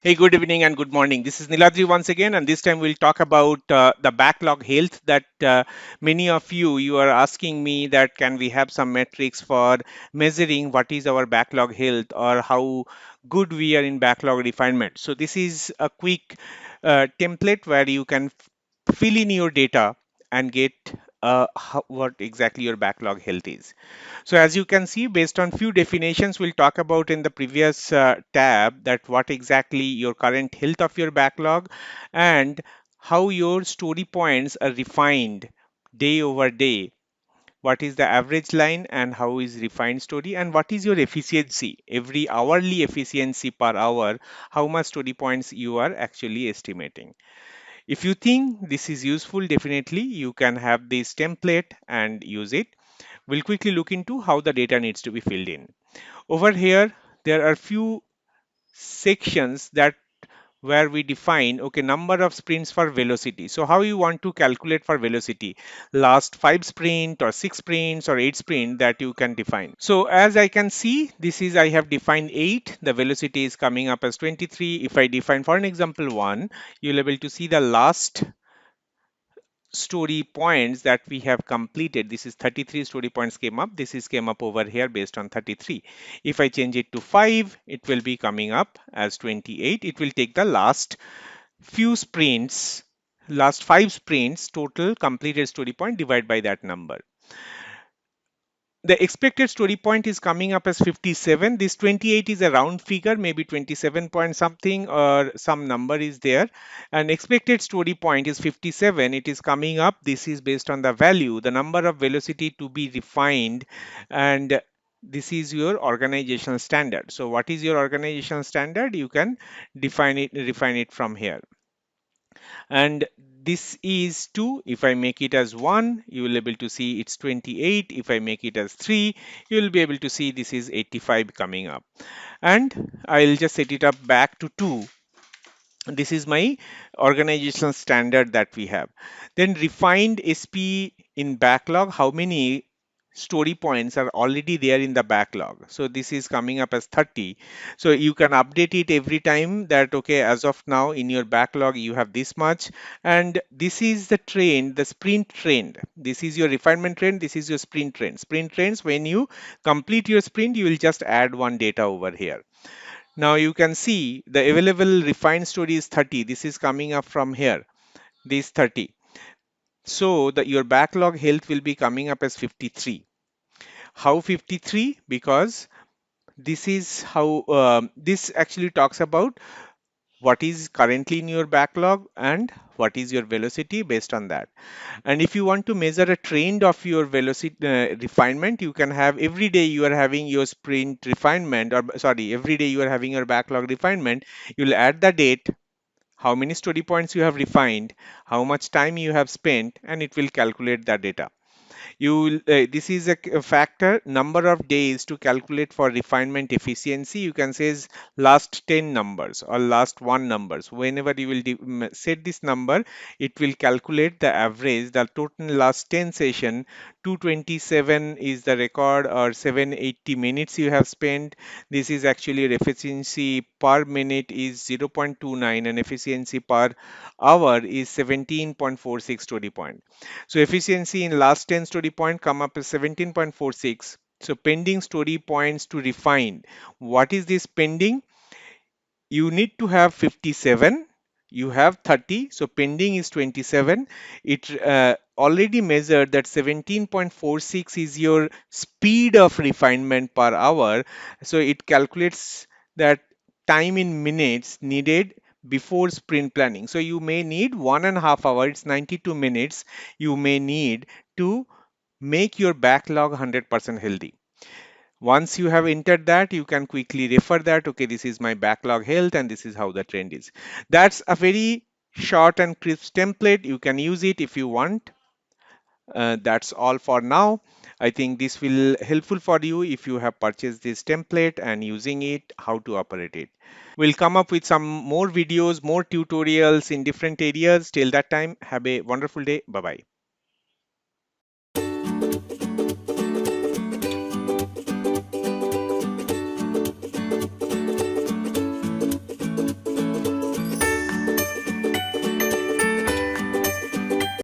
Hey, good evening and good morning. This is Niladri once again, and this time we'll talk about the backlog health that many of you are asking me that can we have some metrics for measuring what is our backlog health or how good we are in backlog refinement. So this is a quick template where you can fill in your data and get what exactly your backlog health is. So as you can see, based on few definitions we'll talk about in the previous tab, that what exactly your current health of your backlog and how your story points are refined day over day. What is the average line and how is refined story, and what is your efficiency, every hourly efficiency per hour, how much story points you are actually estimating. If you think this is useful, definitely you can have this template and use it. We'll quickly look into how the data needs to be filled in. Over here, there are few sections that where we define, okay, number of sprints for velocity. So how you want to calculate for velocity, last 5 sprint or 6 sprints or 8 sprint, that you can define. So as I can see, this is I have defined 8, the velocity is coming up as 23. If I define for an example 1, you'll able to see the last story points that we have completed. This is 33 story points came up. This is came up over here based on 33. If I change it to 5, it will be coming up as 28. It will take the last few sprints, last 5 sprints total completed story point, divide by that number. The expected story point is coming up as 57. This 28 is a round figure, maybe 27 point something or some number is there. And expected story point is 57. It is coming up. This is based on the value, the number of velocity to be refined. And this is your organizational standard. So what is your organizational standard? You can define it, refine it from here. And this is 2. If I make it as 1, you will be able to see it's 28. If I make it as 3, you will be able to see this is 85 coming up. And I'll just set it up back to 2. This is my organizational standard that we have. Then refined SP in backlog, how many story points are already there in the backlog. So this is coming up as 30. So you can update it every time that, okay, as of now in your backlog you have this much. And this is the trend, the sprint trend. This is your refinement trend, this is your sprint trend. Sprint trends, when you complete your sprint, you will just add one data over here. Now you can see the available refined story is 30. This is coming up from here, this 30. So your backlog health will be coming up as 53. How 53? Because this is how this actually talks about what is currently in your backlog and what is your velocity based on that. And if you want to measure a trend of your velocity refinement, you can have every day you are having your sprint refinement, or sorry, every day you are having your backlog refinement. You'll add the date, how many story points you have refined, how much time you have spent, and it will calculate the data. This is a factor number of days to calculate for refinement efficiency. You can say is last 10 numbers or last 1 numbers. Whenever you will set this number, it will calculate the average, the total last 10 session. 227 is the record, or 780 minutes you have spent. This is actually efficiency per minute is 0.29, and efficiency per hour is 17.46 story point. So efficiency in last 10 story point come up as 17.46. So pending story points to refine. What is this pending? You need to have 57. You have 30. So pending is 27. It already measured that 17.46 is your speed of refinement per hour. So it calculates that time in minutes needed before sprint planning. So you may need 1.5 hours, it's 92 minutes. You may need to make your backlog 100% healthy. Once you have entered that, you can quickly refer that, okay, this is my backlog health and this is how the trend is. That's a very short and crisp template. You can use it if you want. That's all for now. I think this will helpful for you if you have purchased this template and using it, how to operate it. We'll come up with some more videos, more tutorials in different areas. Till that time, have a wonderful day. Bye bye.